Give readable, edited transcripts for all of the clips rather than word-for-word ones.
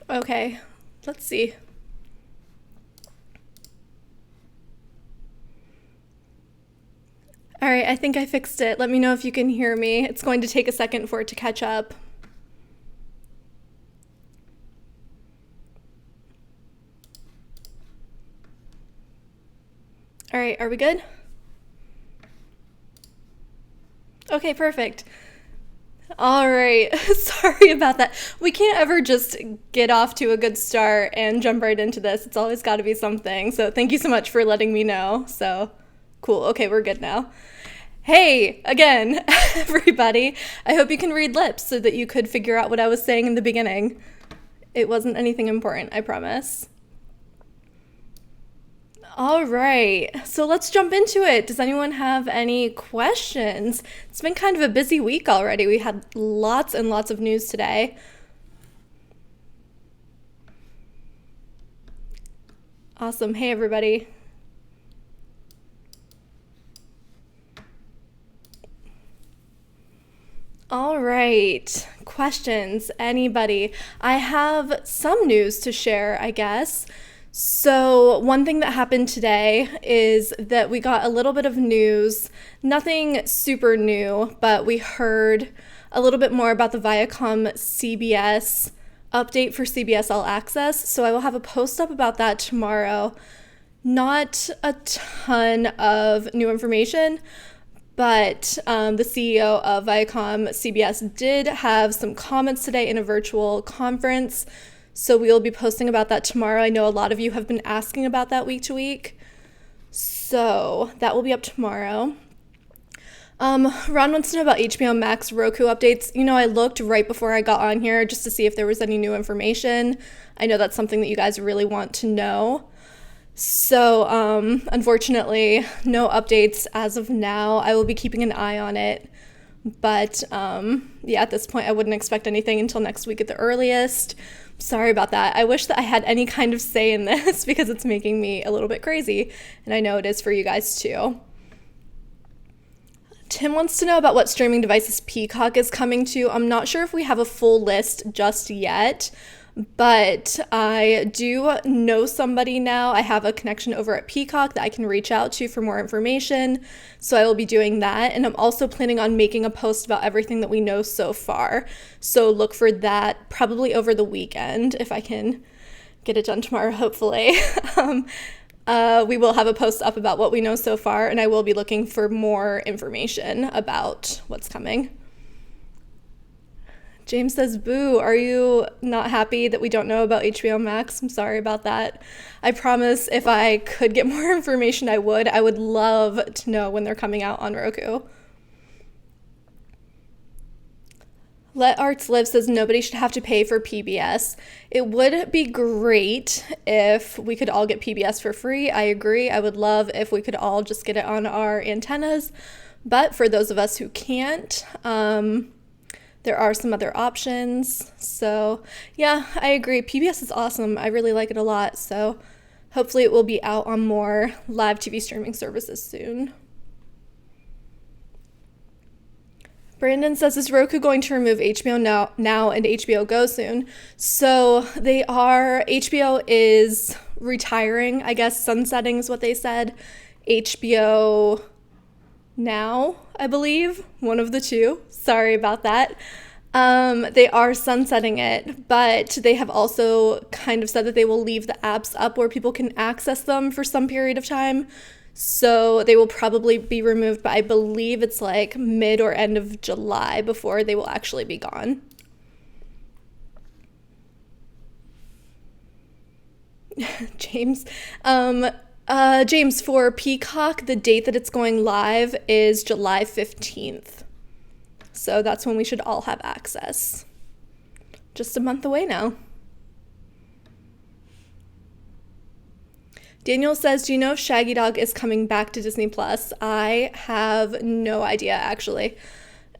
Okay, let's see. All right, I think I fixed it. Let me know if you can hear me. It's going to take a second for it to catch up. All right, are we good? Okay, perfect. All right, sorry about that. We can't ever just get off to a good start and jump right into this. It's always got to be something. So thank you so much for letting me know. So cool. Okay, we're good now. Hey, again, everybody. I hope you can read lips so that you could figure out what I was saying in the beginning. It wasn't anything important, I promise. All right, so let's jump into it. Does anyone have any questions? It's been kind of a busy week already. We had lots and lots of news today. Awesome. Hey, everybody. All right, questions, anybody? I have some news to share, I guess. So one thing that happened today is that we got a little bit of news, nothing super new, but we heard a little bit more about the Viacom CBS update for CBS All Access. So I will have a post up about that tomorrow. Not a ton of new information, but the CEO of Viacom CBS did have some comments today in a virtual conference. So we will be posting about that tomorrow. I know a lot of you have been asking about that week to week. So that will be up tomorrow. Ron wants to know about HBO Max Roku updates. You know, I looked right before I got on here just to see if there was any new information. I know that's something that you guys really want to know. So, unfortunately, no updates as of now. I will be keeping an eye on it. But, yeah, at this point, I wouldn't expect anything until next week at the earliest. Sorry about that. I wish that I had any kind of say in this because it's making me a little bit crazy. And I know it is for you guys too. Tim wants to know about what streaming devices Peacock is coming to. I'm not sure if we have a full list just yet, but I do know somebody now. I have a connection over at Peacock that I can reach out to for more information. So I will be doing that. And I'm also planning on making a post about everything that we know so far. So look for that probably over the weekend if I can get it done tomorrow, hopefully. We will have a post up about what we know so far, and I will be looking for more information about what's coming. James says, boo, are you not happy that we don't know about HBO Max? I'm sorry about that. I promise if I could get more information, I would. I would love to know when they're coming out on Roku. Let Arts Live says nobody should have to pay for PBS. It would be great if we could all get PBS for free. I agree. I would love if we could all just get it on our antennas. But for those of us who can't, there are some other options. So yeah, I agree. PBS is awesome. I really like it a lot. So hopefully it will be out on more live TV streaming services soon. Brandon says, is Roku going to remove HBO Now and HBO Go soon? So they are. HBO is retiring, I guess, sunsetting is what they said. HBO Now, I believe, one of the two. Sorry about that. They are sunsetting it, but they have also kind of said that they will leave the apps up where people can access them for some period of time. So they will probably be removed, but I believe it's like mid or end of July before they will actually be gone. James. James, for Peacock, the date that it's going live is July 15th. So that's when we should all have access. Just a month away now. Daniel says, do you know if Shaggy-Dog is coming back to Disney Plus? I have no idea, actually.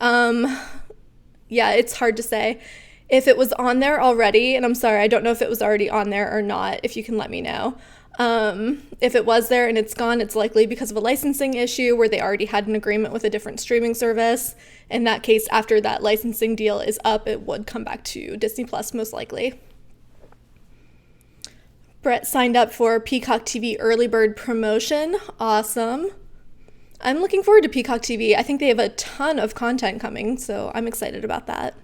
Yeah, it's hard to say. If it was on there already, and I'm sorry, I don't know if it was already on there or not, if you can let me know. If it was there and it's gone, it's likely because of a licensing issue where they already had an agreement with a different streaming service. In that case, after that licensing deal is up, it would come back to Disney Plus most likely. Brett signed up for Peacock TV early bird promotion. Awesome. I'm looking forward to Peacock TV. I think they have a ton of content coming, so I'm excited about that.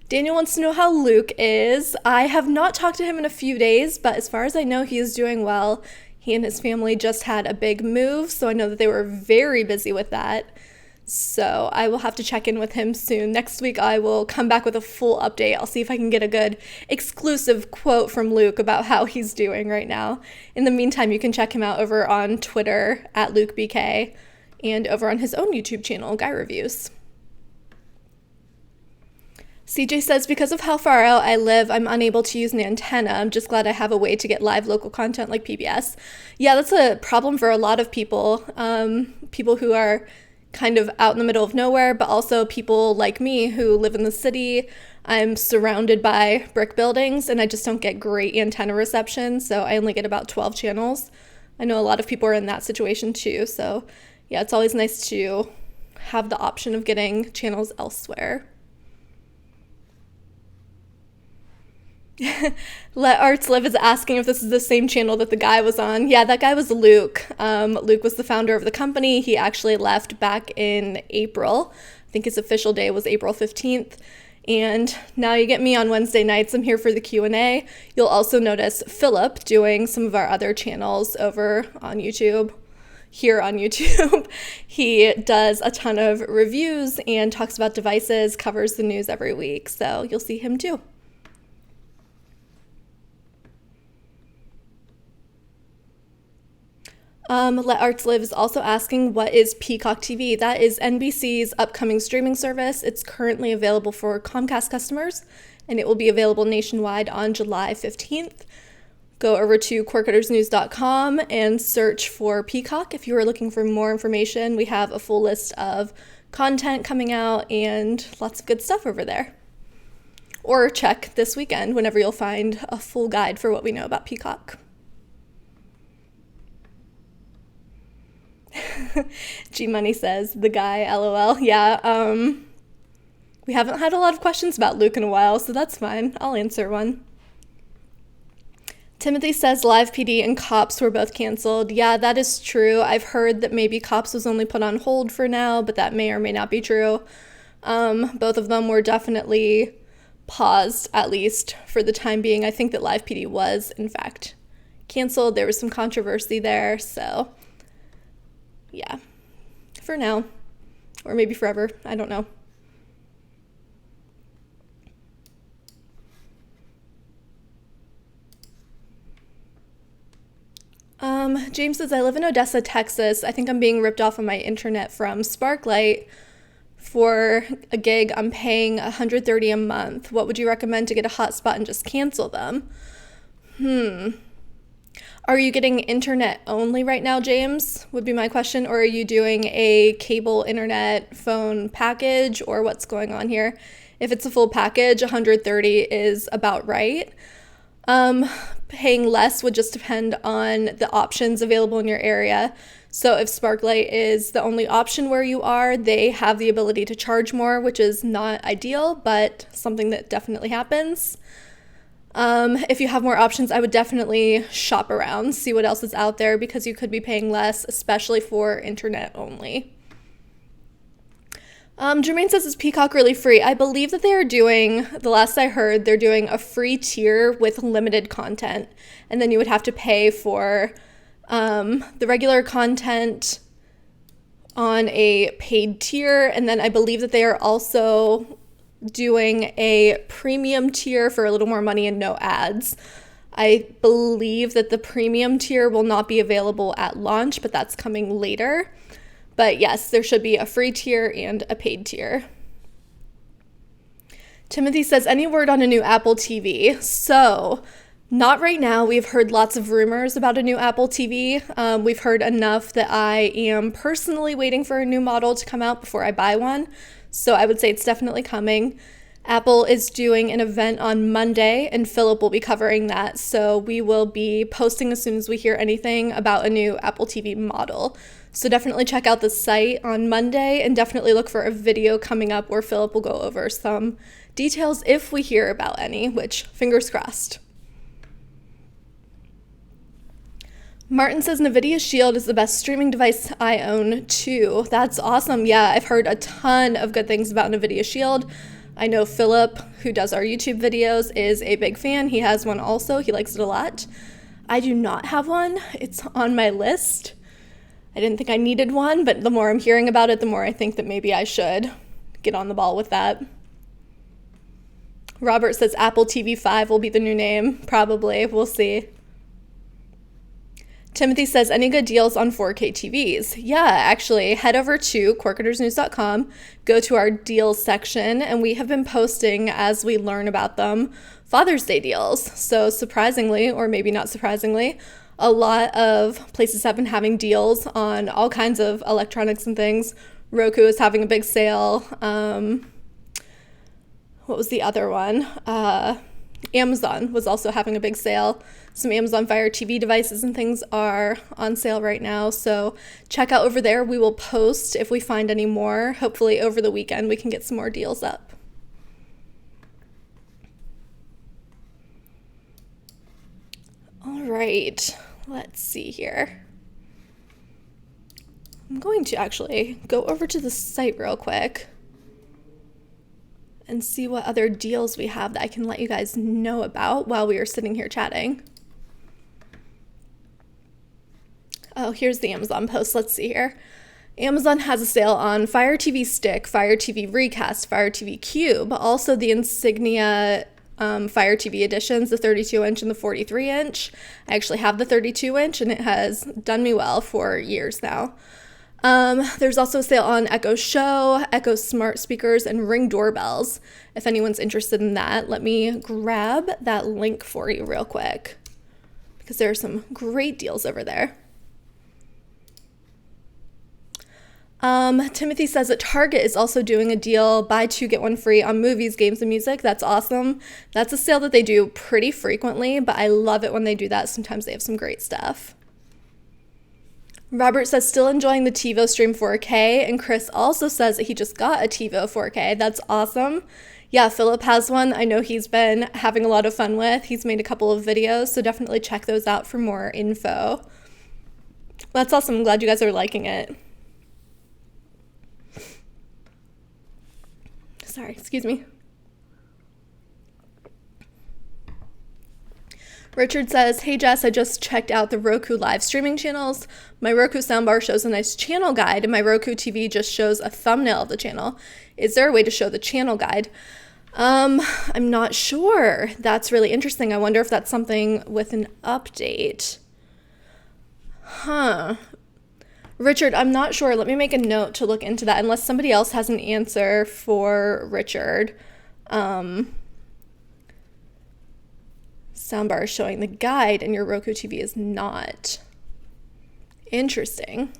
Daniel wants to know how Luke is. I have not talked to him in a few days, but as far as I know, he is doing well. He and his family just had a big move, so I know that they were very busy with that. So I will have to check in with him soon. Next week, I will come back with a full update. I'll see if I can get a good exclusive quote from Luke about how he's doing right now. In the meantime, you can check him out over on Twitter at LukeBK and over on his own YouTube channel, Guy Reviews. CJ says, because of how far out I live, I'm unable to use an antenna. I'm just glad I have a way to get live local content like PBS. Yeah, that's a problem for a lot of people. People who are kind of out in the middle of nowhere, but also people like me who live in the city. I'm surrounded by brick buildings and I just don't get great antenna reception, so I only get about 12 channels. I know a lot of people are in that situation too, so yeah, it's always nice to have the option of getting channels elsewhere. Let Arts Live is asking if this is the same channel that the guy was on. Yeah, that guy was Luke. Luke was the founder of the company. He actually left back in April. I think his official day was April 15th. And now you get me on Wednesday nights. I'm here for the Q&A. You'll also notice Philip doing some of our other channels over on YouTube. Here on YouTube. He does a ton of reviews and talks about devices, covers the news every week. So you'll see him too. Let Arts Live is also asking, what is Peacock TV? That is NBC's upcoming streaming service. It's currently available for Comcast customers, and it will be available nationwide on July 15th. Go over to quirkcuttersnews.com and search for Peacock if you are looking for more information. We have a full list of content coming out and lots of good stuff over there. Or check this weekend whenever you'll find a full guide for what we know about Peacock. G Money says, the guy, LOL. Yeah, we haven't had a lot of questions about Luke in a while, so that's fine. I'll answer one. Timothy says Live PD and Cops were both canceled. Yeah, that is true. I've heard that maybe Cops was only put on hold for now, but that may or may not be true. Both of them were definitely paused, at least for the time being. I think that Live PD was, in fact, canceled. There was some controversy there, so yeah, for now, or maybe forever, I don't know. James says, I live in Odessa, Texas. I think I'm being ripped off on my internet from Sparklight. For a gig, I'm paying $130 a month. What would you recommend to get a hotspot and just cancel them? Are you getting internet only right now, James? Would be my question. Or are you doing a cable internet phone package, or what's going on here? If it's a full package, $130 is about right. Paying less would just depend on the options available in your area. So if Sparklight is the only option where you are, they have the ability to charge more, which is not ideal, but something that definitely happens. If you have more options, I would definitely shop around, see what else is out there, because you could be paying less, especially for internet only. Jermaine says, is Peacock really free? I believe that they are doing, the last I heard, they're doing a free tier with limited content, and then you would have to pay for the regular content on a paid tier, and then I believe that they are also doing a premium tier for a little more money and no ads. I believe that the premium tier will not be available at launch, but that's coming later. But yes, there should be a free tier and a paid tier. Timothy says, any word on a new Apple TV? So, not right now. We've heard lots of rumors about a new Apple TV. We've heard enough that I am personally waiting for a new model to come out before I buy one. So I would say it's definitely coming. Apple is doing an event on Monday, and Philip will be covering that. So we will be posting as soon as we hear anything about a new Apple TV model. So definitely check out the site on Monday, and definitely look for a video coming up where Philip will go over some details if we hear about any, which fingers crossed. Martin says Nvidia Shield is the best streaming device I own too. That's awesome. Yeah, I've heard a ton of good things about Nvidia Shield. I know Philip, who does our YouTube videos, is a big fan. He has one also. He likes it a lot. I do not have one. It's on my list. I didn't think I needed one, but the more I'm hearing about it, the more I think that maybe I should get on the ball with that. Robert says Apple TV 5 will be the new name. Probably. We'll see. Timothy says, any good deals on 4K TVs? Yeah, actually, head over to quirkitorsnews.com, go to our deals section, and we have been posting, as we learn about them, Father's Day deals. So surprisingly, or maybe not surprisingly, a lot of places have been having deals on all kinds of electronics and things. Roku is having a big sale. What was the other one? Amazon was also having a big sale. Some Amazon Fire TV devices and things are on sale right now, so check out over there. We will post if we find any more. Hopefully over the weekend we can get some more deals up. All right, let's see here. I'm going to actually go over to the site real quick and see what other deals we have that I can let you guys know about while we are sitting here chatting. Oh, here's the Amazon post. Let's see here. Amazon has a sale on Fire TV Stick, Fire TV Recast, Fire TV Cube, also the Insignia Fire TV editions, the 32-inch and the 43-inch. I actually have the 32-inch, and it has done me well for years now. There's also a sale on Echo Show, Echo Smart Speakers, and Ring doorbells. If anyone's interested in that, let me grab that link for you real quick, because there are some great deals over there. Timothy says that Target is also doing a deal, buy two, get one free on movies, games, and music. That's awesome. That's a sale that they do pretty frequently, but I love it when they do that. Sometimes they have some great stuff. Robert says, still enjoying the TiVo Stream 4K, and Chris also says that he just got a TiVo 4K. That's awesome. Yeah, Philip has one. I know he's been having a lot of fun with. He's made a couple of videos, so definitely check those out for more info. That's awesome. I'm glad you guys are liking it. Sorry, excuse me. Richard says, hey Jess, I just checked out the Roku live streaming channels. My Roku soundbar shows a nice channel guide, and my Roku TV just shows a thumbnail of the channel. Is there a way to show the channel guide? I'm not sure. That's really interesting. I wonder if that's something with an update. Richard, I'm not sure. Let me make a note to look into that, unless somebody else has an answer for Richard. Soundbar is showing the guide and your Roku TV is not. Interesting.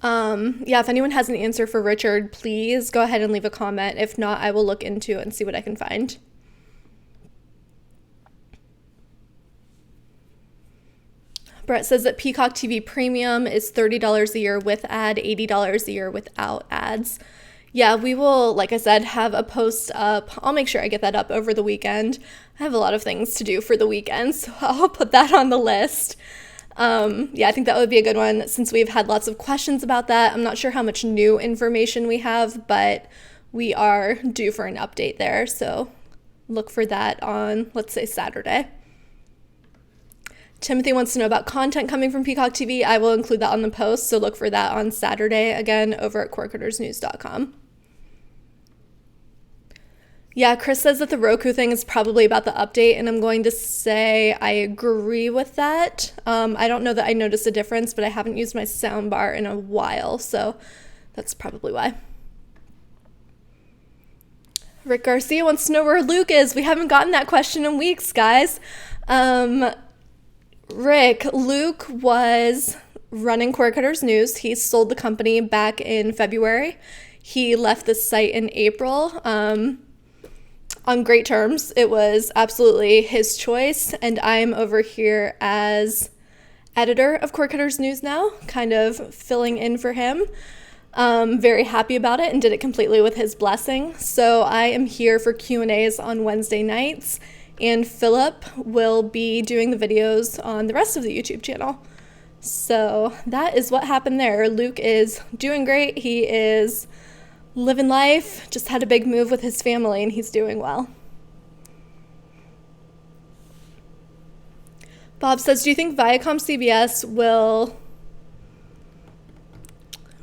Yeah, if anyone has an answer for Richard, please go ahead and leave a comment. If not, I will look into it and see what I can find. Brett says that Peacock TV Premium is $30 a year with ad, $80 a year without ads. Yeah, we will, like I said, have a post up. I'll make sure I get that up over the weekend. I have a lot of things to do for the weekend, so I'll put that on the list. Yeah, I think that would be a good one since we've had lots of questions about that. I'm not sure how much new information we have, but we are due for an update there, so look for that on, let's say, Saturday. Timothy wants to know about content coming from Peacock TV. I will include that on the post, so look for that on Saturday, again, over at quirkitorsnews.com. Yeah, Chris says that the Roku thing is probably about the update, and I'm going to say I agree with that. I don't know that I noticed a difference, but I haven't used my soundbar in a while, so that's probably why. Rick Garcia wants to know where Luke is. We haven't gotten that question in weeks, guys. Luke was running Quirkitors News. He sold the company back in February. He left the site in April on great terms. It was absolutely his choice, and I'm over here as editor of Cord Cutters News now, kind of filling in for him. Very happy about it and did it completely with his blessing. So I am here for Q&As on Wednesday nights, and Philip will be doing the videos on the rest of the YouTube channel. So that is what happened there. Luke is doing great. He is living life, just had a big move with his family, and he's doing well. Bob says, do you think Viacom CBS will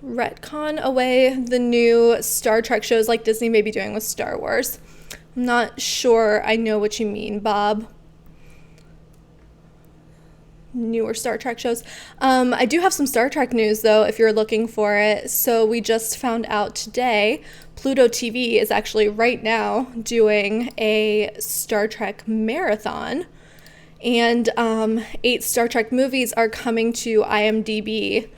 retcon away the new Star Trek shows like Disney may be doing with Star Wars? I'm not sure I know what you mean, Bob. Newer Star Trek shows. I do have some Star Trek news, though, if you're looking for it. So we just found out today Pluto TV is actually right now doing a Star Trek marathon. And 8 Star Trek movies are coming to IMDb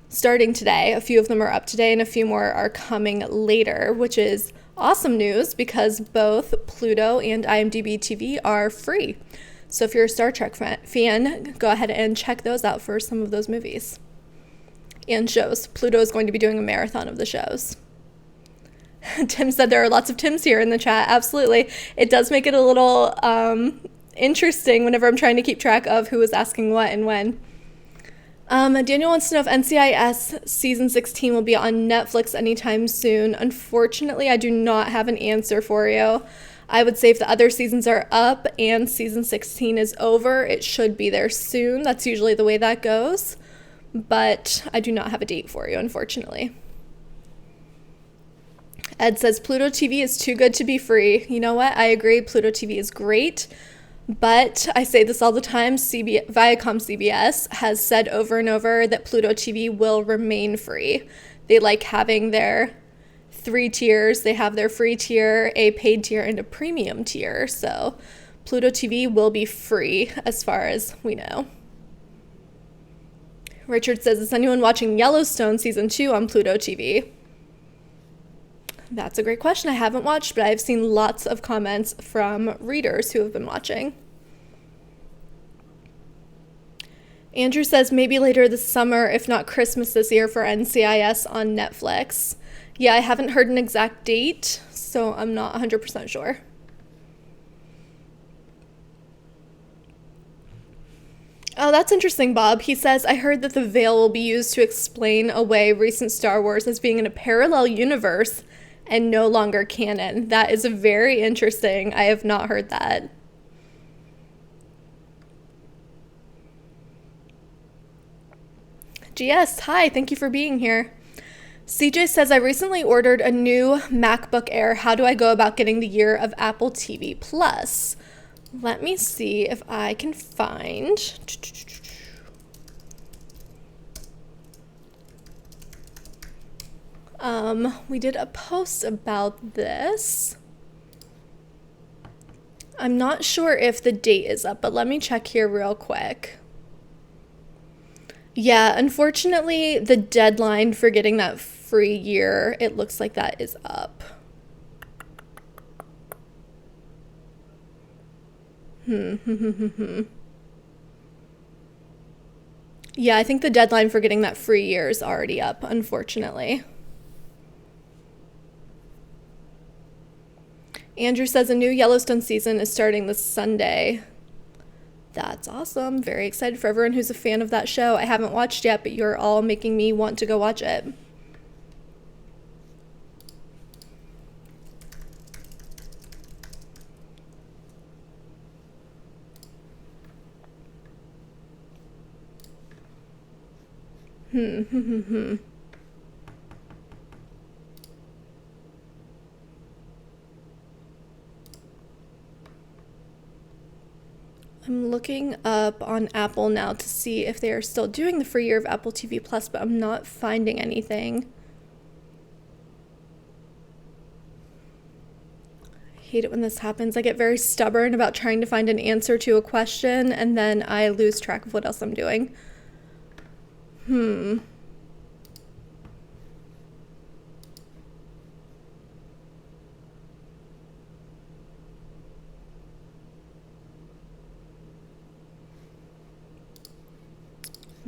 starting today. A few of them are up today and a few more are coming later, which is awesome news because both Pluto and IMDb TV are free. So if you're a Star Trek fan, go ahead and check those out for some of those movies and shows. Pluto is going to be doing a marathon of the shows. Tim said there are lots of Tims here in the chat. Absolutely. It does make it a little interesting whenever I'm trying to keep track of who is asking what and when. Daniel wants to know if NCIS Season 16 will be on Netflix anytime soon. Unfortunately, I do not have an answer for you. I would say if the other seasons are up and season 16 is over, it should be there soon. That's usually the way that goes. But I do not have a date for you, unfortunately. Ed says, Pluto TV is too good to be free. You know what? I agree. Pluto TV is great. But I say this all the time. Viacom CBS has said over and over that Pluto TV will remain free. They like having their 3 tiers. They have their free tier, a paid tier, and a premium tier. So Pluto TV will be free as far as we know. Richard says, is anyone watching Yellowstone Season 2 on Pluto TV? That's a great question. I haven't watched, but I've seen lots of comments from readers who have been watching. Andrew says maybe later this summer, if not Christmas this year, for NCIS on Netflix. Yeah, I haven't heard an exact date, so I'm not 100% sure. Oh, that's interesting, Bob. He says, I heard that the veil will be used to explain away recent Star Wars as being in a parallel universe and no longer canon. That is very interesting. I have not heard that. GS, hi, thank you for being here. CJ says, I recently ordered a new MacBook Air. How do I go about getting the year of Apple TV Plus? Let me see if I can find. We did a post about this. I'm not sure if the date is up, but let me check here real quick. Yeah, unfortunately, the deadline for getting that free year, it looks like that is up. Yeah, I think the deadline for getting that free year is already up, unfortunately. Andrew says a new Yellowstone season is starting this Sunday. That's awesome. Very excited for everyone who's a fan of that show. I haven't watched yet, but you're all making me want to go watch it. I'm looking up on Apple now to see if they are still doing the free year of Apple TV Plus, but I'm not finding anything. I hate it when this happens. I get very stubborn about trying to find an answer to a question, and then I lose track of what else I'm doing.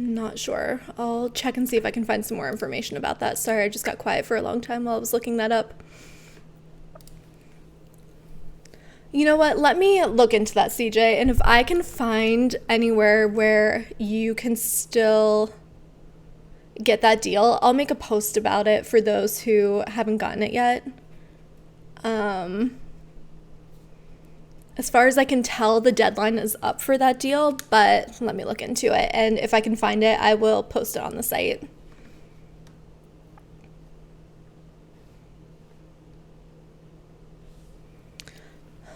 Not sure. I'll check and see if I can find some more information about that. Sorry, I just got quiet for a long time while I was looking that up. You know what? Let me look into that, CJ. And if I can find anywhere where you can still get that deal, I'll make a post about it for those who haven't gotten it yet. As far as I can tell, the deadline is up for that deal, but let me look into it. And if I can find it, I will post it on the site.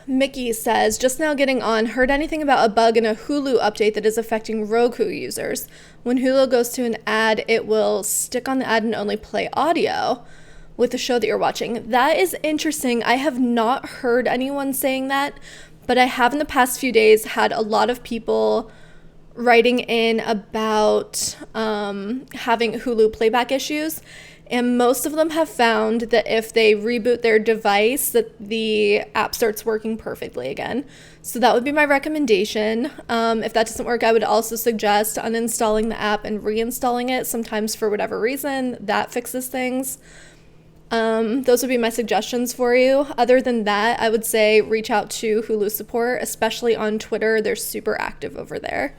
Mickey says, just now getting on, heard anything about a bug in a Hulu update that is affecting Roku users? When Hulu goes to an ad, it will stick on the ad and only play audio with the show that you're watching. That is interesting. I have not heard anyone saying that, but I have in the past few days had a lot of people writing in about having Hulu playback issues. And most of them have found that if they reboot their device, that the app starts working perfectly again. So that would be my recommendation. If that doesn't work, I would also suggest uninstalling the app and reinstalling it. Sometimes for whatever reason, that fixes things. Those would be my suggestions for you. Other than that, I would say reach out to Hulu support, especially on Twitter. They're super active over there.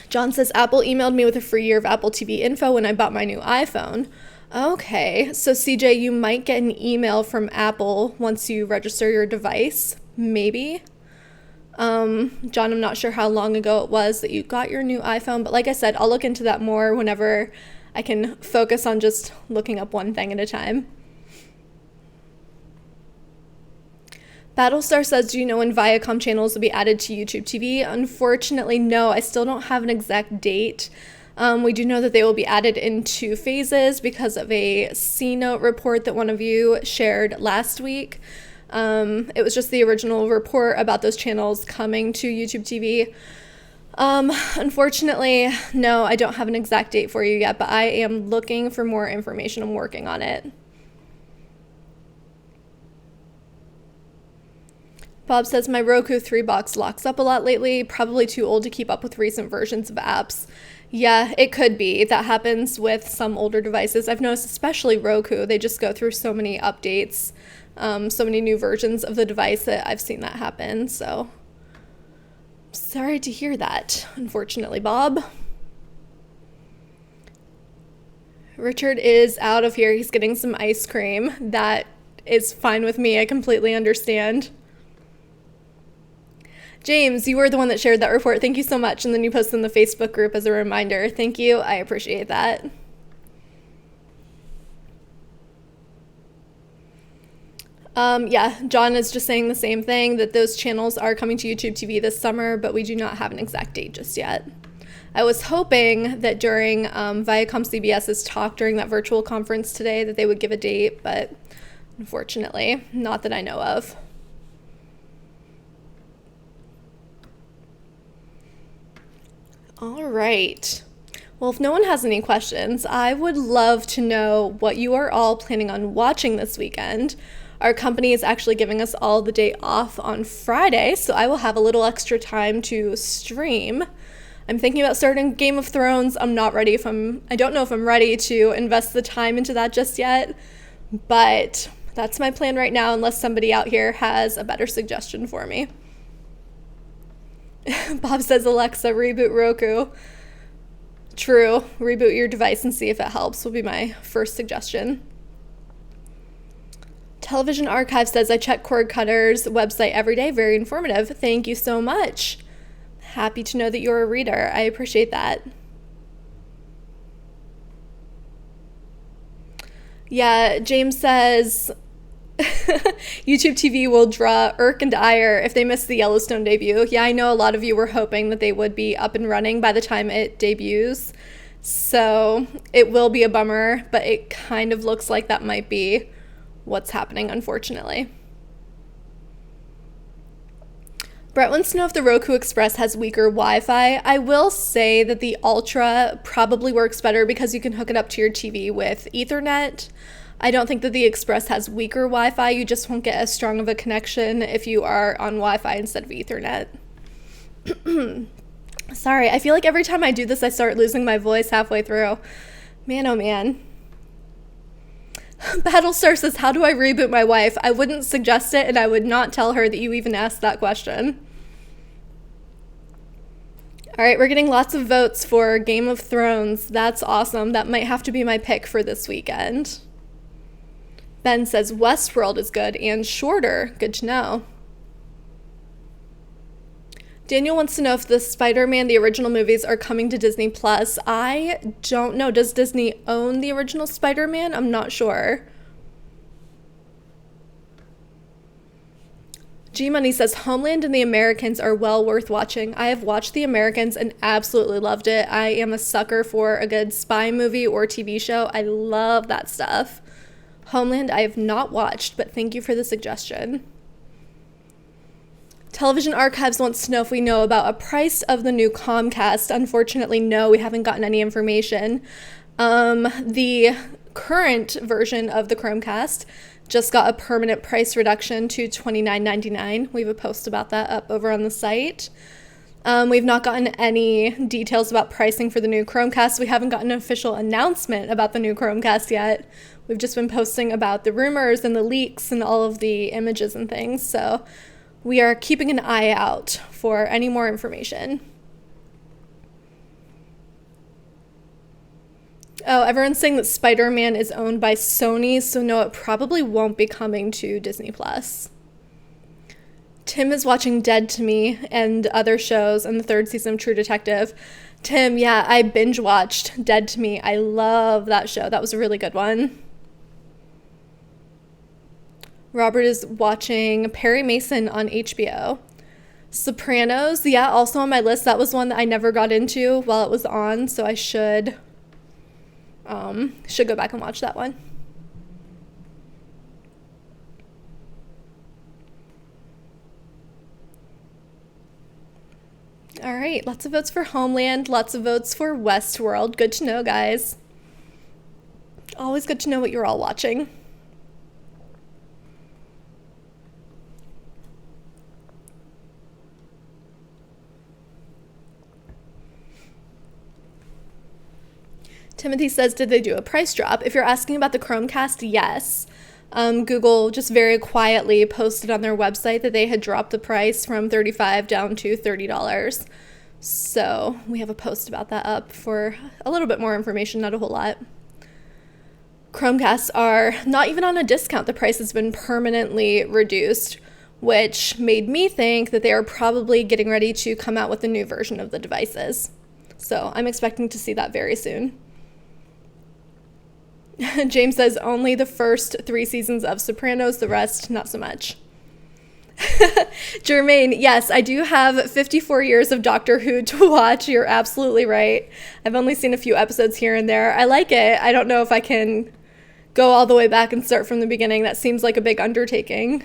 John says, Apple emailed me with a free year of Apple TV info when I bought my new iPhone. Okay, so CJ, you might get an email from Apple once you register your device, maybe. John, I'm not sure how long ago it was that you got your new iPhone, but like I said, I'll look into that more whenever I can focus on just looking up one thing at a time. Battlestar says, do you know when Viacom channels will be added to YouTube TV? Unfortunately, no. I still don't have an exact date. We do know that they will be added in 2 phases because of a C-Note report that one of you shared last week. It was just the original report about those channels coming to YouTube TV. Unfortunately, no, I don't have an exact date for you yet, but I am looking for more information. I'm working on it. Bob says, my Roku 3 box locks up a lot lately, probably too old to keep up with recent versions of apps. Yeah, it could be. That happens with some older devices. I've noticed, especially Roku, they just go through so many updates, so many new versions of the device that I've seen that happen. So, sorry to hear that, unfortunately, Bob. Richard is out of here. He's getting some ice cream. That is fine with me. I completely understand. James, you were the one that shared that report. Thank you so much. And then you posted in the Facebook group as a reminder. Thank you. I appreciate that. Yeah, John is just saying the same thing, that those channels are coming to YouTube TV this summer, but we do not have an exact date just yet. I was hoping that during Viacom CBS's talk during that virtual conference today that they would give a date, but unfortunately, not that I know of. All right. Well, if no one has any questions, I would love to know what you are all planning on watching this weekend. Our company is actually giving us all the day off on Friday, so I will have a little extra time to stream. I'm thinking about starting Game of Thrones. I don't know if I'm ready to invest the time into that just yet, but that's my plan right now, unless somebody out here has a better suggestion for me. Bob says, Alexa, reboot Roku. True. Reboot your device and see if it helps will be my first suggestion. Television Archive says, I check Cord Cutter's website every day. Very informative. Thank you so much. Happy to know that you're a reader. I appreciate that. Yeah, James says, YouTube TV will draw irk and ire if they miss the Yellowstone debut. Yeah, I know a lot of you were hoping that they would be up and running by the time it debuts. So it will be a bummer, but it kind of looks like that might be what's happening, unfortunately. Brett wants to know if the Roku Express has weaker Wi-Fi. I will say that the Ultra probably works better because you can hook it up to your TV with Ethernet. I don't think that the Express has weaker Wi-Fi. You just won't get as strong of a connection if you are on Wi-Fi instead of Ethernet. Sorry, I feel like every time I do this, I start losing my voice halfway through. Man, oh man. Battlestar says, how do I reboot my wife? I wouldn't suggest it, and I would not tell her that you even asked that question. All right, we're getting lots of votes for Game of Thrones. That's awesome. That might have to be my pick for this weekend. Ben says, Westworld is good and shorter. Good to know. Daniel wants to know if the Spider-Man, the original movies, are coming to Disney Plus. I don't know. Does Disney own the original Spider-Man? I'm not sure. G-Money says, Homeland and The Americans are well worth watching. I have watched The Americans and absolutely loved it. I am a sucker for a good spy movie or TV show. I love that stuff. Homeland I have not watched, but thank you for the suggestion. Television Archives wants to know if we know about a price of the new Comcast. Unfortunately, no, we haven't gotten any information. The current version of the Chromecast just got a permanent price reduction to $29.99. We have a post about that up over on the site. We've not gotten any details about pricing for the new Chromecast. We haven't gotten an official announcement about the new Chromecast yet. We've just been posting about the rumors and the leaks and all of the images and things. So we are keeping an eye out for any more information. Oh, everyone's saying that Spider-Man is owned by Sony, so no, it probably won't be coming to Disney+. Tim is watching Dead to Me and other shows and the 3rd season of True Detective. Tim, yeah, I binge-watched Dead to Me. I love that show. That was a really good one. Robert is watching Perry Mason on HBO. Sopranos, yeah, also on my list. That was one that I never got into while it was on, so I should go back and watch that one. All right, lots of votes for Homeland, lots of votes for Westworld. Good to know, guys. Always good to know what you're all watching. Timothy says, did they do a price drop? If you're asking about the Chromecast, yes. Google just very quietly posted on their website that they had dropped the price from $35 down to $30. So we have a post about that up for a little bit more information, not a whole lot. Chromecasts are not even on a discount. The price has been permanently reduced, which made me think that they are probably getting ready to come out with a new version of the devices. So I'm expecting to see that very soon. James says only the first 3 seasons of Sopranos, the rest not so much. Jermaine, yes, I do have 54 years of Doctor Who to watch. You're absolutely right. I've only seen a few episodes here and there. I like it. I don't know if I can go all the way back and start from the beginning. That seems like a big undertaking.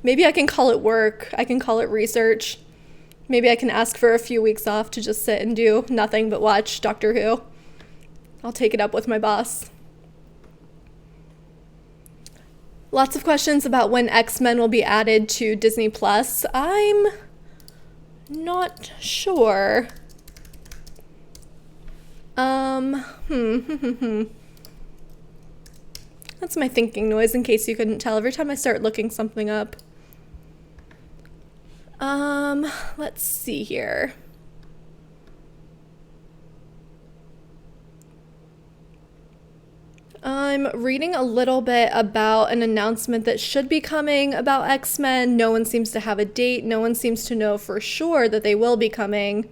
Maybe I can call it work. I can call it research. Maybe I can ask for a few weeks off to just sit and do nothing but watch Doctor Who. I'll take it up with my boss. Lots of questions about when X-Men will be added to Disney+. I'm not sure. That's my thinking noise in case you couldn't tell. Every time I start looking something up. Let's see here. I'm reading a little bit about an announcement that should be coming about X-Men. No one seems to have a date. No one seems to know for sure that they will be coming.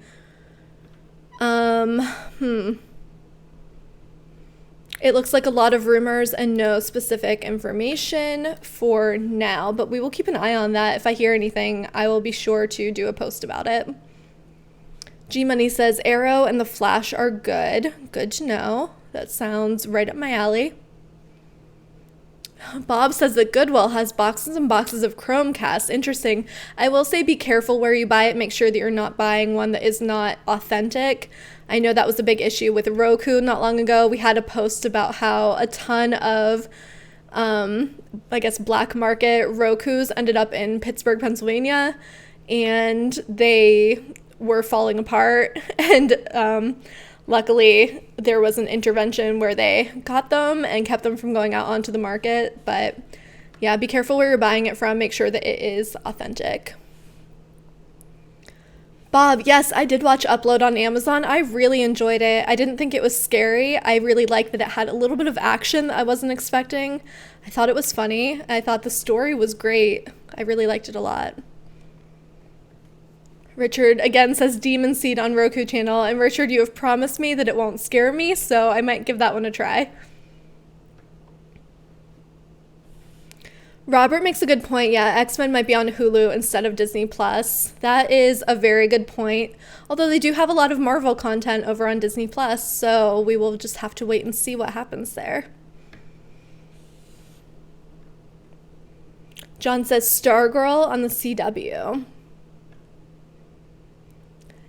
It looks like a lot of rumors and no specific information for now, but we will keep an eye on that. If I hear anything, I will be sure to do a post about it. G-Money says Arrow and The Flash are good. Good to know. That sounds right up my alley. Bob says that Goodwill has boxes and boxes of Chromecast. Interesting. I will say be careful where you buy it. Make sure that you're not buying one that is not authentic. I know that was a big issue with Roku not long ago. We had a post about how a ton of, black market Rokus ended up in Pittsburgh, Pennsylvania, and they were falling apart. And luckily, there was an intervention where they got them and kept them from going out onto the market. But yeah, be careful where you're buying it from. Make sure that it is authentic. Bob, yes, I did watch Upload on Amazon. I really enjoyed it. I didn't think it was scary. I really liked that it had a little bit of action that I wasn't expecting. I thought it was funny. I thought the story was great. I really liked it a lot. Richard again says Demon Seed on Roku channel. And Richard, you have promised me that it won't scare me, so I might give that one a try. Robert makes a good point. Yeah, X-Men might be on Hulu instead of Disney+. That is a very good point. Although they do have a lot of Marvel content over on Disney+, so we will just have to wait and see what happens there. John says Stargirl on the CW.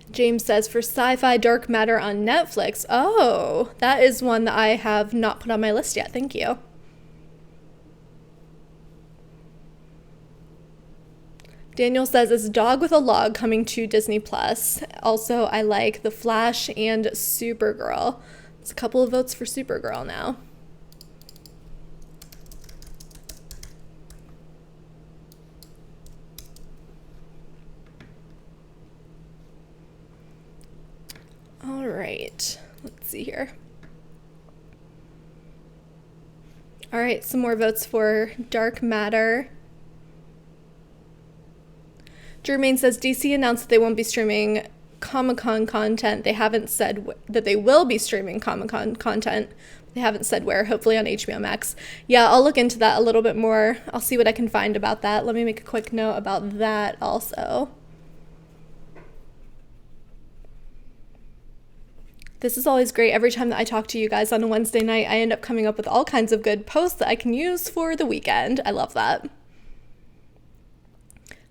James says for sci-fi Dark Matter on Netflix. Oh, that is one that I have not put on my list yet. Thank you. Daniel says, is Dog with a Log coming to Disney+? Also, I like The Flash and Supergirl. It's a couple of votes for Supergirl now. All right, let's see here. All right, some more votes for Dark Matter. Jermaine says DC announced that they won't be streaming Comic-Con content. They haven't said that they will be streaming Comic-Con content. They haven't said where, hopefully on HBO Max. Yeah, I'll look into that a little bit more. I'll see what I can find about that. Let me make a quick note about that also. This is always great. Every time that I talk to you guys on a Wednesday night, I end up coming up with all kinds of good posts that I can use for the weekend. I love that.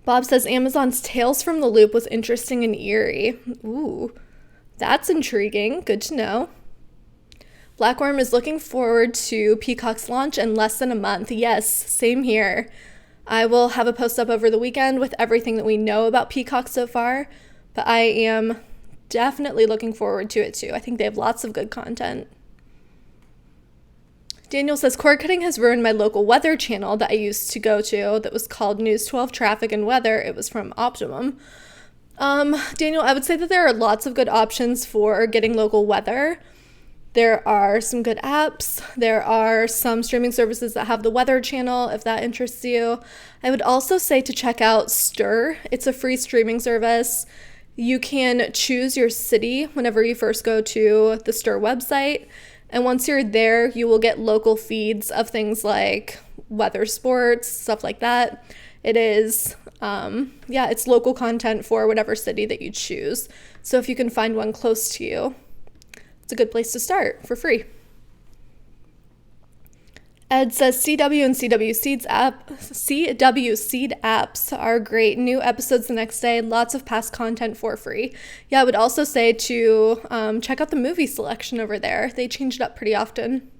Bob says Amazon's Tales from the Loop was interesting and eerie. Ooh, that's intriguing. Good to know. Blackworm is looking forward to Peacock's launch in less than a month. Yes, same here. I will have a post up over the weekend with everything that we know about Peacock so far, but I am definitely looking forward to it too. I think they have lots of good content. Daniel says, cord cutting has ruined my local weather channel that I used to go to that was called News 12 Traffic and Weather. It was from Optimum. Daniel, I would say that there are lots of good options for getting local weather. There are some good apps. There are some streaming services that have the weather channel, if that interests you. I would also say to check out Stir. It's a free streaming service. You can choose your city whenever you first go to the Stir website. And once you're there, you will get local feeds of things like weather sports, stuff like that. It is, it's local content for whatever city that you choose. So if you can find one close to you, it's a good place to start for free. Ed says CW and CW Seed apps are great. New episodes the next day. Lots of past content for free. Yeah, I would also say to check out the movie selection over there. They change it up pretty often.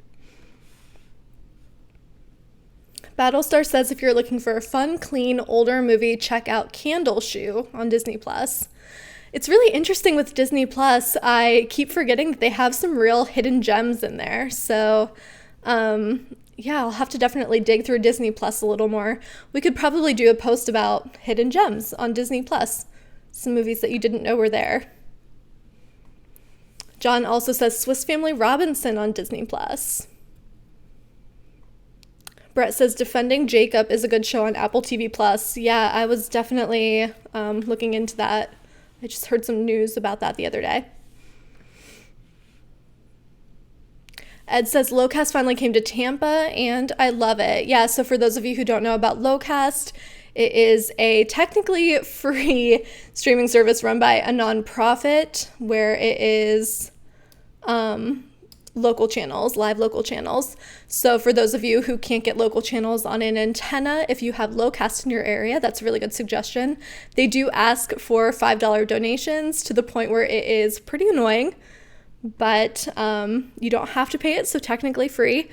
Battlestar says if you're looking for a fun, clean, older movie, check out Candle Shoe on Disney+. It's really interesting with Disney+. I keep forgetting that they have some real hidden gems in there. So, yeah, I'll have to definitely dig through Disney Plus a little more. We could probably do a post about hidden gems on Disney Plus, some movies that you didn't know were there. John also says Swiss Family Robinson on Disney Plus. Brett says Defending Jacob is a good show on Apple TV Plus. Yeah, I was definitely looking into that. I just heard some news about that the other day. Ed says Locast finally came to Tampa, and I love it. Yeah, so for those of you who don't know about Locast, it is a technically free streaming service run by a nonprofit where it is local channels, live local channels. So for those of you who can't get local channels on an antenna, if you have Locast in your area, that's a really good suggestion. They do ask for $5 donations to the point where it is pretty annoying. But you don't have to pay it, so technically free.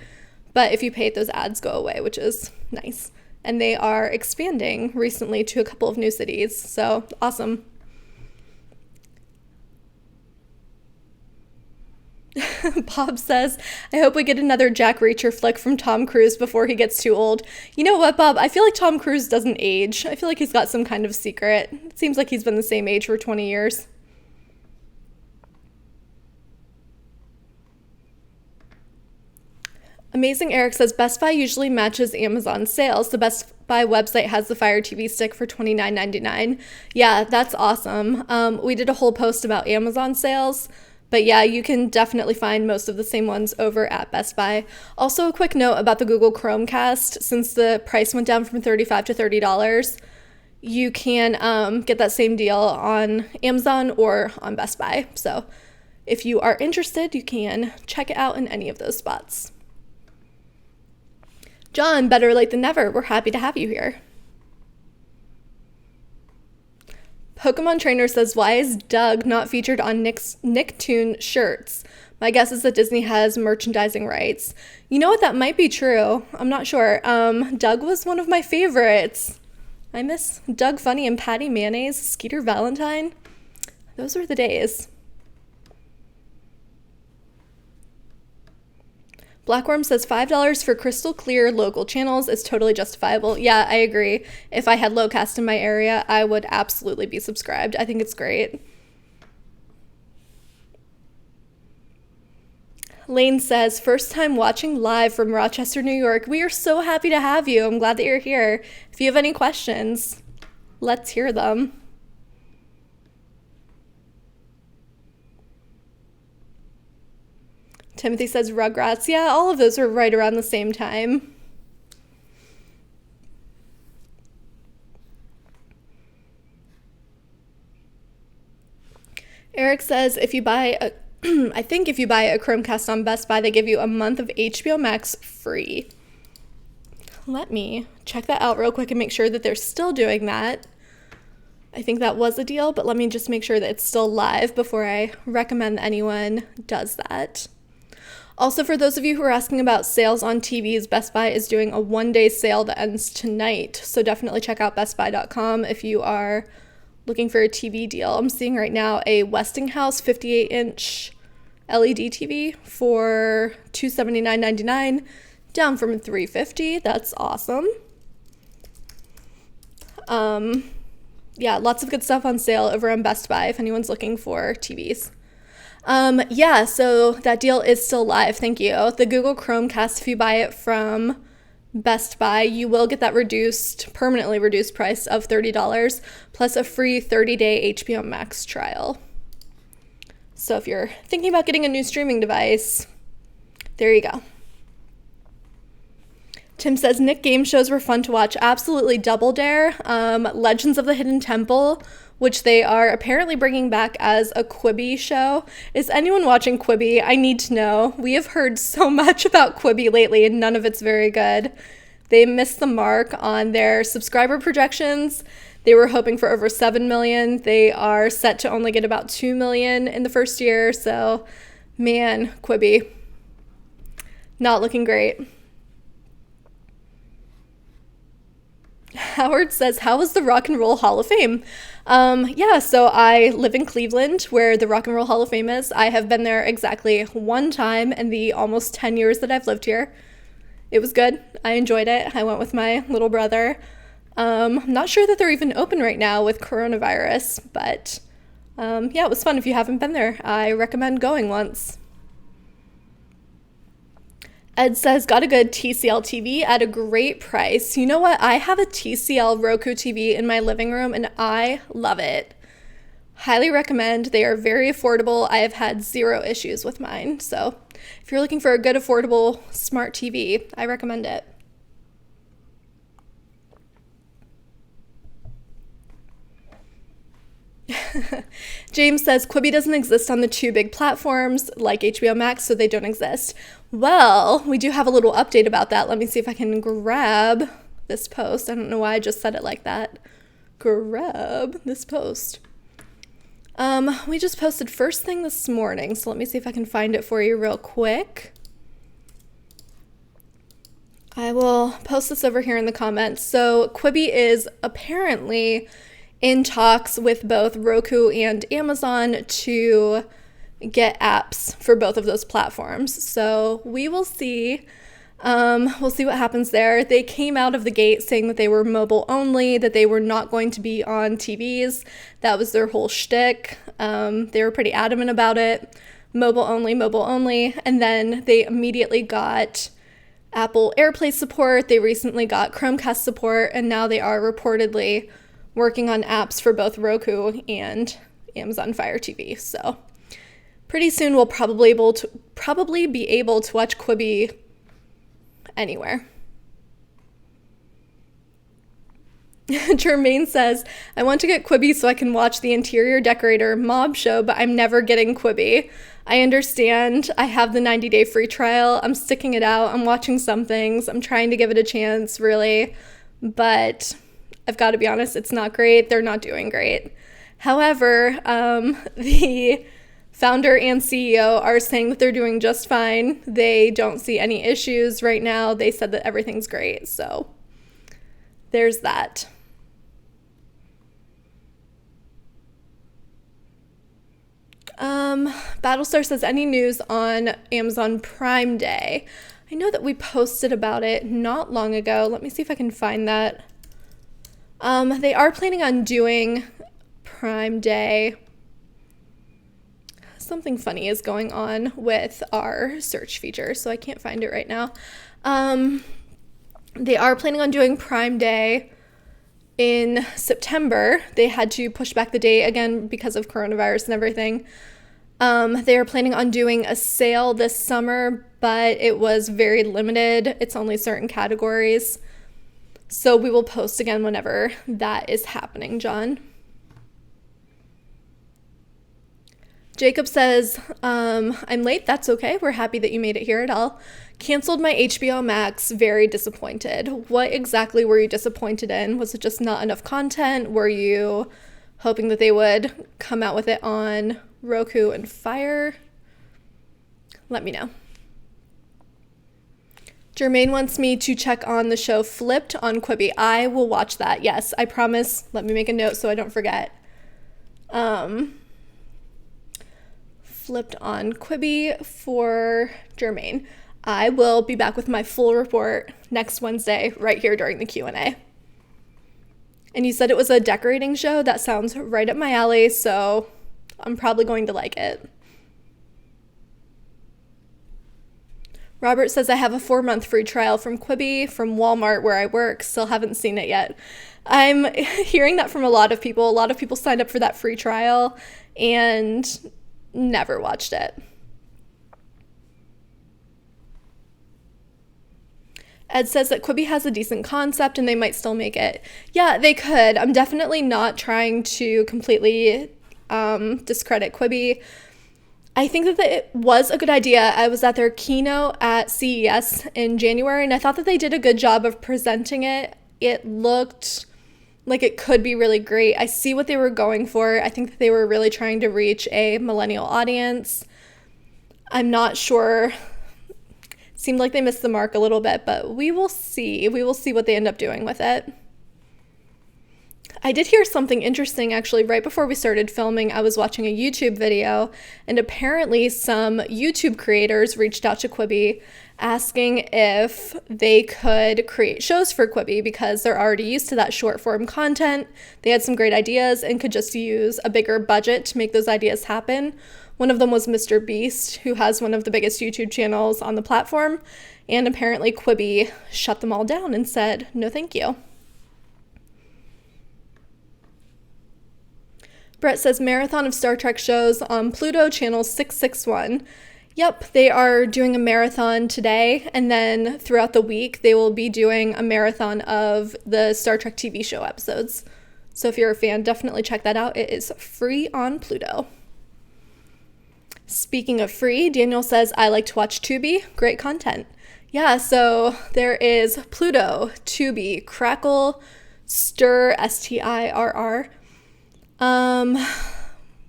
But if you pay it, those ads go away, which is nice. And they are expanding recently to a couple of new cities, so awesome. Bob says, I hope we get another Jack Reacher flick from Tom Cruise before he gets too old. You know what, Bob? I feel like Tom Cruise doesn't age. I feel like he's got some kind of secret. It seems like he's been the same age for 20 years. Amazing Eric says, Best Buy usually matches Amazon sales. The Best Buy website has the Fire TV stick for $29.99. Yeah, that's awesome. We did a whole post about Amazon sales, but yeah, you can definitely find most of the same ones over at Best Buy. Also, a quick note about the Google Chromecast. Since the price went down from $35 to $30, you can get that same deal on Amazon or on Best Buy. So if you are interested, you can check it out in any of those spots. John, better late than never. We're happy to have you here. Pokemon Trainer says, why is Doug not featured on Nicktoon shirts? My guess is that Disney has merchandising rights. You know what? That might be true. I'm not sure. Doug was one of my favorites. I miss Doug Funny and Patty Mayonnaise, Skeeter Valentine. Those were the days. Blackworm says $5 for crystal clear local channels is totally justifiable. Yeah, I agree. If I had Locast in my area, I would absolutely be subscribed. I think it's great. Lane says, first time watching live from Rochester, New York. We are so happy to have you. I'm glad that you're here. If you have any questions, let's hear them. Timothy says Rugrats. Yeah, all of those were right around the same time. Eric says if you buy a I think if you buy a Chromecast on Best Buy, they give you a month of HBO Max free. Let me check that out real quick and make sure that they're still doing that. I think that was a deal, but let me just make sure that it's still live before I recommend that anyone does that. Also, for those of you who are asking about sales on TVs, Best Buy is doing a one-day sale that ends tonight. So definitely check out bestbuy.com if you are looking for a TV deal. I'm seeing right now a Westinghouse 58-inch LED TV for $279.99, down from $350. That's awesome. Yeah, lots of good stuff on sale over on Best Buy if anyone's looking for TVs. Yeah, so that deal is still live. Thank you. The Google Chromecast, if you buy it from Best Buy, you will get that permanently reduced price of $30 plus a free 30-day HBO Max trial. So if you're thinking about getting a new streaming device, there you go. Tim says, Nick game shows were fun to watch. Absolutely. Double Dare, Legends of the Hidden Temple, which they are apparently bringing back as a Quibi show. Is anyone watching Quibi? I need to know. We have heard so much about Quibi lately, and none of it's very good. They missed the mark on their subscriber projections. They were hoping for over 7 million. They are set to only get about 2 million in the first year. So, man, Quibi, not looking great. Howard says, how was the Rock and Roll Hall of Fame? Yeah, so I live in Cleveland, where the Rock and Roll Hall of Fame is. I have been there exactly one time in the almost 10 years that I've lived here. It was good. I enjoyed it. I went with my little brother. I'm not sure that they're even open right now with coronavirus, but yeah, it was fun. If you haven't been there, I recommend going once. Ed says, got a good TCL TV at a great price. You know what? I have a TCL Roku TV in my living room, and I love it. Highly recommend. They are very affordable. I have had zero issues with mine. So if you're looking for a good, affordable, smart TV, I recommend it. James says, Quibi doesn't exist on the two big platforms like HBO Max, so they don't exist. Well, we do have a little update about that. Let me see if I can grab this post. I don't know why I just said it like that. Grab this post. We just posted first thing this morning, so let me see if I can find it for you real quick. I will post this over here in the comments. So Quibi is apparently in talks with both Roku and Amazon to get apps for both of those platforms. So we will see. We'll see what happens there. They came out of the gate saying that they were mobile only, that they were not going to be on TVs. That was their whole shtick. They were pretty adamant about it. Mobile only, mobile only. And then they immediately got Apple AirPlay support. They recently got Chromecast support, and now they are reportedly working on apps for both Roku and Amazon Fire TV. So pretty soon we'll probably be able to watch Quibi anywhere. Jermaine says, I want to get Quibi so I can watch the interior decorator mob show, but I'm never getting Quibi. I understand. I have the 90-day free trial. I'm sticking it out. I'm watching some things. I'm trying to give it a chance, really. But I've got to be honest, it's not great. They're not doing great. However, the founder and CEO are saying that they're doing just fine. They don't see any issues right now. They said that everything's great. So there's that. Battlestar says, any news on Amazon Prime Day? I know that we posted about it not long ago. Let me see if I can find that. They are planning on doing Prime Day. Something funny is going on with our search feature, so I can't find it right now. They are planning on doing Prime Day in September. They had to push back the date again because of coronavirus and everything. They are planning on doing a sale this summer, but it was very limited. It's only certain categories. So we will post again whenever that is happening, John. Jacob says, I'm late. That's okay. We're happy that you made it here at all. Canceled my HBO Max. Very disappointed. What exactly were you disappointed in? Was it just not enough content? Were you hoping that they would come out with it on Roku and Fire? Let me know. Jermaine wants me to check on the show Flipped on Quibi. I will watch that. Yes, I promise. Let me make a note so I don't forget. Flipped on Quibi for Jermaine. I will be back with my full report next Wednesday right here during the Q&A. And you said it was a decorating show? That sounds right up my alley, so I'm probably going to like it. Robert says, I have a 4-month free trial from Quibi from Walmart where I work. Still haven't seen it yet. I'm hearing that from a lot of people. A lot of people signed up for that free trial and never watched it. Ed says that Quibi has a decent concept and they might still make it. Yeah, they could. I'm definitely not trying to completely discredit Quibi. I think that it was a good idea. I was at their keynote at CES in January, and I thought that they did a good job of presenting it. It looked like it could be really great. I see what they were going for. I think that they were really trying to reach a millennial audience. I'm not sure. Seemed like they missed the mark a little bit, but we will see. We will see what they end up doing with it. I did hear something interesting, actually. Right before we started filming, I was watching a YouTube video, and apparently some YouTube creators reached out to Quibi asking if they could create shows for Quibi because they're already used to that short form content. They had some great ideas and could just use a bigger budget to make those ideas happen. One of them was Mr. Beast, who has one of the biggest YouTube channels on the platform, and apparently Quibi shut them all down and said, no thank you. Brett says, marathon of Star Trek shows on Pluto channel 661. Yep, they are doing a marathon today, and then throughout the week, they will be doing a marathon of the Star Trek TV show episodes. So if you're a fan, definitely check that out. It is free on Pluto. Speaking of free, Daniel says, I like to watch Tubi. Great content. Yeah, so there is Pluto, Tubi, Crackle, Stir, STIRR.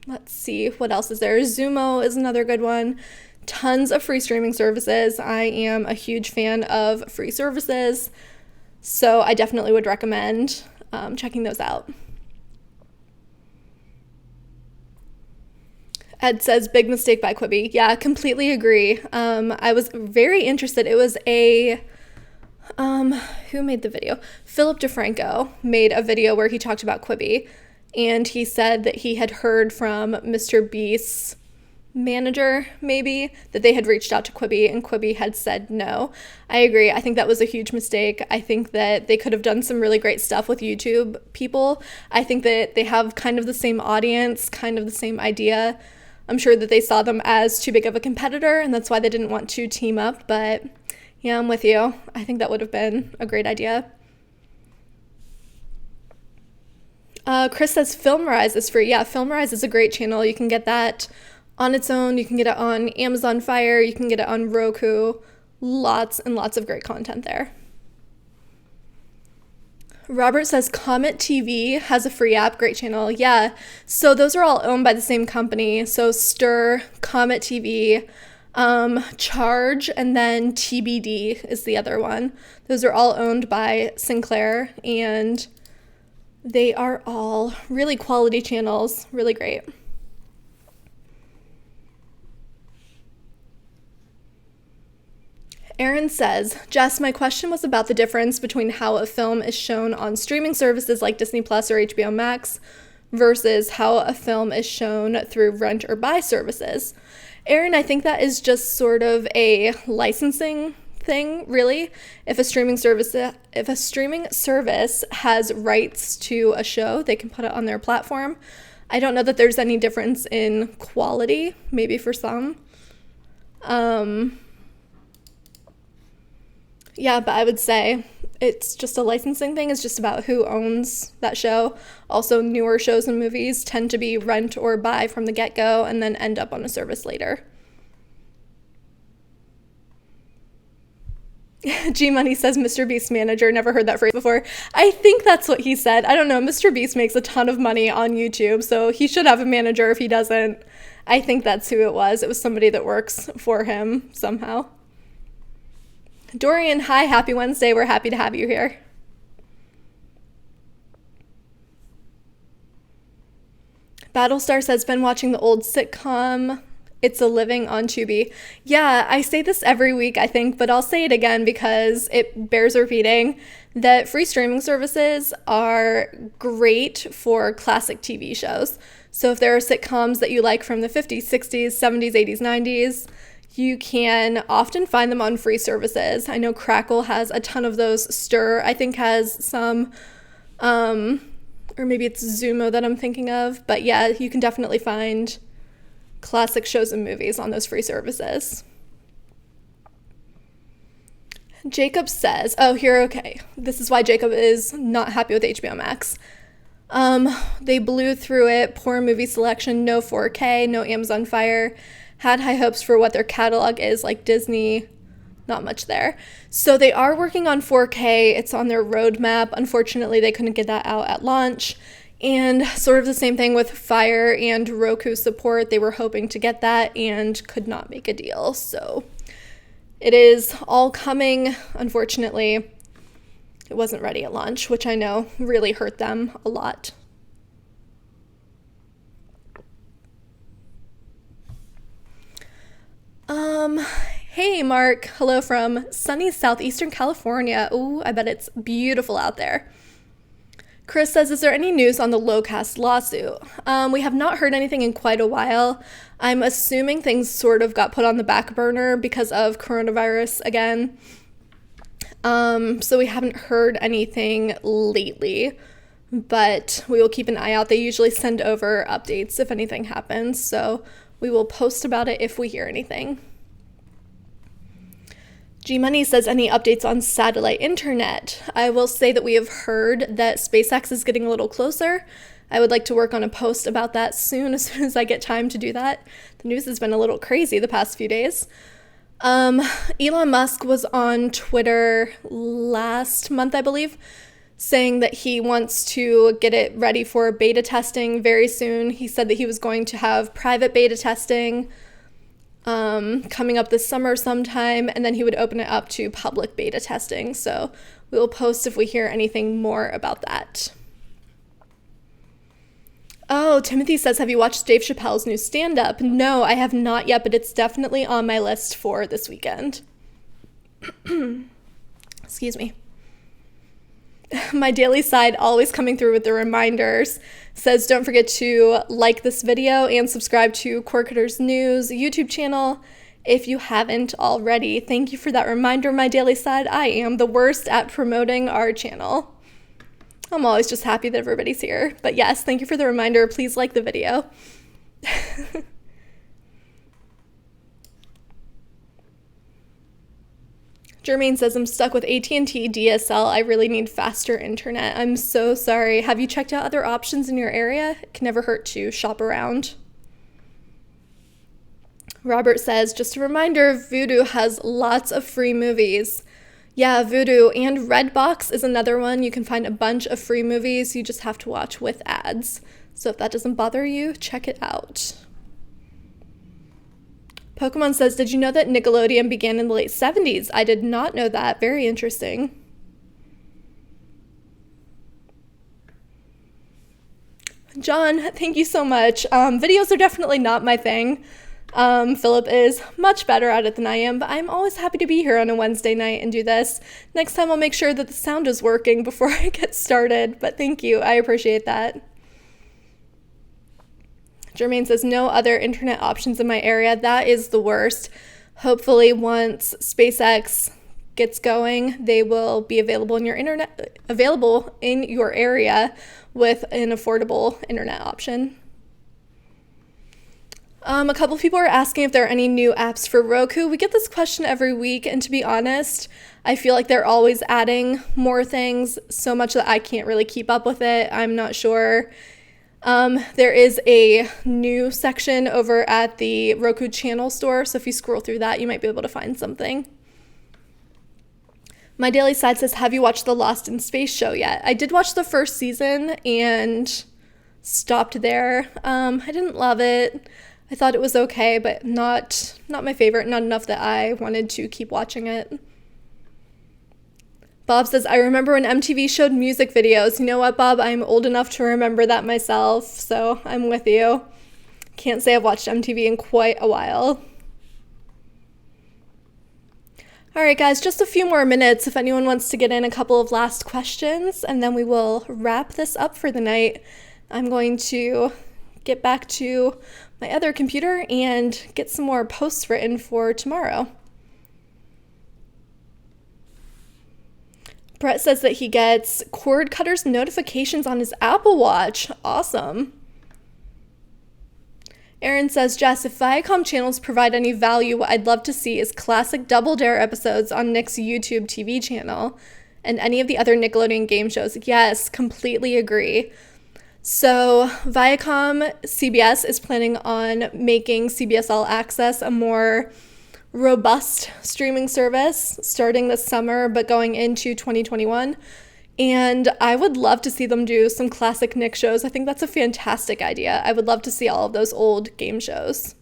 Let's see, what else is there? Zumo is another good one. Tons of free streaming services. I am a huge fan of free services, so I definitely would recommend checking those out. Ed says, big mistake by Quibi. Yeah, completely agree. I was very interested. It was who made the video? Philip DeFranco made a video where he talked about Quibi, and he said that he had heard from Mr. Beast's manager, maybe, that they had reached out to Quibi, and Quibi had said no. I agree. I think that was a huge mistake. I think that they could have done some really great stuff with YouTube people. I think that they have kind of the same audience, kind of the same idea. I'm sure that they saw them as too big of a competitor, and that's why they didn't want to team up, but yeah, I'm with you. I think that would have been a great idea. Chris says FilmRise is free. Yeah, FilmRise is a great channel. You can get that on its own. You can get it on Amazon Fire. You can get it on Roku. Lots and lots of great content there. Robert says Comet TV has a free app. Great channel. Yeah. So those are all owned by the same company. So Stir, Comet TV, Charge, and then TBD is the other one. Those are all owned by Sinclair, and they are all really quality channels. Really great. Aaron says, Jess, my question was about the difference between how a film is shown on streaming services like Disney Plus or HBO Max versus how a film is shown through rent or buy services. Aaron, I think that is just sort of a licensing thing, really. If a streaming service has rights to a show, they can put it on their platform. I don't know that there's any difference in quality, maybe for some. Yeah, but I would say it's just a licensing thing. It's just about who owns that show. Also, newer shows and movies tend to be rent or buy from the get-go and then end up on a service later. G-Money says Mr. Beast manager. Never heard that phrase before. I think that's what he said. I don't know. Mr. Beast makes a ton of money on YouTube, so he should have a manager if he doesn't. I think that's who it was. It was somebody that works for him somehow. Dorian, hi, happy Wednesday. We're happy to have you here. Battlestar says, been watching the old sitcom It's a Living on Tubi. Yeah, I say this every week, I think, but I'll say it again because it bears repeating that free streaming services are great for classic TV shows. So if there are sitcoms that you like from the 50s, 60s, 70s, 80s, 90s, you can often find them on free services. I know Crackle has a ton of those. Stir, I think, has some, or maybe it's Zumo that I'm thinking of. But yeah, you can definitely find classic shows and movies on those free services. Jacob says, okay. This is why Jacob is not happy with HBO Max. They blew through it. Poor movie selection, no 4K, no Amazon Fire. Had high hopes for what their catalog is, like Disney. Not much there. So they are working on 4K. It's on their roadmap. Unfortunately, they couldn't get that out at launch. And sort of the same thing with Fire and Roku support. They were hoping to get that and could not make a deal. So it is all coming. Unfortunately, it wasn't ready at launch, which I know really hurt them a lot. Hey, Mark. Hello from sunny southeastern California. Ooh, I bet it's beautiful out there. Chris says, is there any news on the Locast lawsuit? We have not heard anything in quite a while. I'm assuming things sort of got put on the back burner because of coronavirus again. So we haven't heard anything lately, but we will keep an eye out. They usually send over updates if anything happens, so we will post about it if we hear anything. G-Money says, any updates on satellite internet? I will say that we have heard that SpaceX is getting a little closer. I would like to work on a post about that soon as I get time to do that. The news has been a little crazy the past few days. Elon Musk was on Twitter last month, I believe, saying that he wants to get it ready for beta testing very soon. He said that he was going to have private beta testing coming up this summer sometime, and then he would open it up to public beta testing. So we will post if we hear anything more about that. Oh, Timothy says, have you watched Dave Chappelle's new stand-up? No, I have not yet, but it's definitely on my list for this weekend. Excuse me. My daily side always coming through with the reminders says, don't forget to like this video and subscribe to Cord Cutters News YouTube channel if you haven't already. Thank you for that reminder, my daily side. I am the worst at promoting our channel. I'm always just happy that everybody's here. But yes, thank you for the reminder. Please like the video. Jermaine says, I'm stuck with AT&T DSL. I really need faster internet. I'm so sorry. Have you checked out other options in your area? It can never hurt to shop around. Robert says, just a reminder, Vudu has lots of free movies. Yeah, Vudu and Redbox is another one. You can find a bunch of free movies. You just have to watch with ads. So if that doesn't bother you, check it out. Pokemon says, did you know that Nickelodeon began in the late 70s? I did not know that. Very interesting. John, thank you so much. Videos are definitely not my thing. Philip is much better at it than I am, but I'm always happy to be here on a Wednesday night and do this. Next time I'll make sure that the sound is working before I get started, but thank you. I appreciate that. Jermaine says, no other internet options in my area. That is the worst. Hopefully once SpaceX gets going, they will be available in your area with an affordable internet option. A couple people are asking if there are any new apps for Roku. We get this question every week, and to be honest, I feel like they're always adding more things, so much that I can't really keep up with it. I'm not sure. There is a new section over at the Roku channel store, so if you scroll through that, you might be able to find something. My daily side says, have you watched the Lost in Space show yet? I did watch the first season and stopped there. I didn't love it. I thought it was okay, but not my favorite, not enough that I wanted to keep watching it. Bob says, I remember when MTV showed music videos. You know what, Bob? I'm old enough to remember that myself, so I'm with you. Can't say I've watched MTV in quite a while. All right, guys, just a few more minutes if anyone wants to get in a couple of last questions, and then we will wrap this up for the night. I'm going to get back to my other computer and get some more posts written for tomorrow. Brett says that he gets Cord Cutters notifications on his Apple Watch. Awesome. Aaron says, Jess, if Viacom channels provide any value, what I'd love to see is classic Double Dare episodes on Nick's YouTube TV channel and any of the other Nickelodeon game shows. Yes, completely agree. So Viacom CBS is planning on making CBS All Access a more robust streaming service starting this summer, but going into 2021. And I would love to see them do some classic Nick shows. I think that's a fantastic idea. I would love to see all of those old game shows.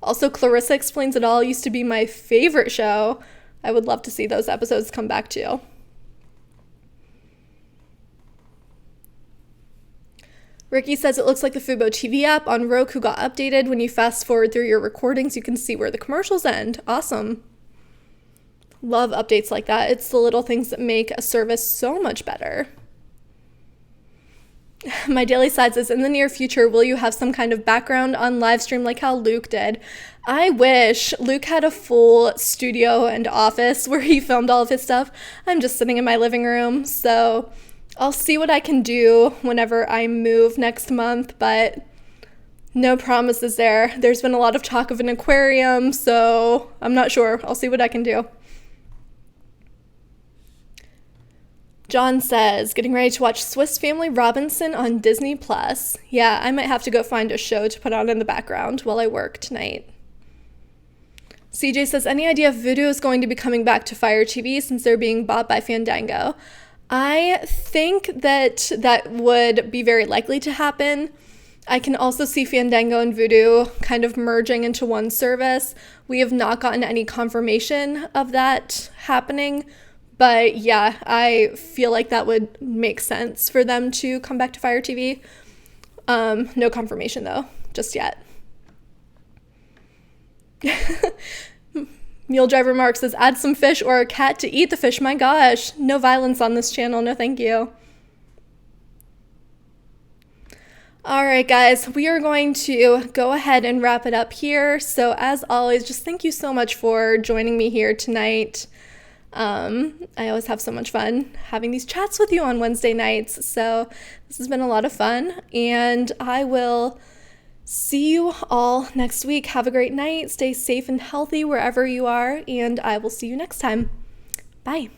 Also, Clarissa Explains It All used to be my favorite show. I would love to see those episodes come back too. Ricky says it looks like the Hbo TV app on Roku got updated. When you fast forward through your recordings, you can see where the commercials end. Awesome. Love updates like that. It's the little things that make a service so much better. My daily side says, in the near future, will you have some kind of background on live stream like how Luke did? I wish. Luke had a full studio and office where he filmed all of his stuff. I'm just sitting in my living room, so I'll see what I can do whenever I move next month, but no promises there. There's been a lot of talk of an aquarium, so I'm not sure. I'll see what I can do. John says, getting ready to watch Swiss Family Robinson on Disney+. Yeah, I might have to go find a show to put on in the background while I work tonight. CJ says, any idea if Vudu is going to be coming back to Fire TV since they're being bought by Fandango? I think that would be very likely to happen. I can also see Fandango and Vudu kind of merging into one service. We have not gotten any confirmation of that happening, but yeah, I feel like that would make sense for them to come back to Fire TV. No confirmation though, just yet. Mule Driver Mark says, add some fish or a cat to eat the fish. My gosh, no violence on this channel. No, thank you. All right, guys, we are going to go ahead and wrap it up here. So as always, just thank you so much for joining me here tonight. I always have so much fun having these chats with you on Wednesday nights. So this has been a lot of fun, and I will see you all next week. Have a great night. Stay safe and healthy wherever you are, and I will see you next time. Bye.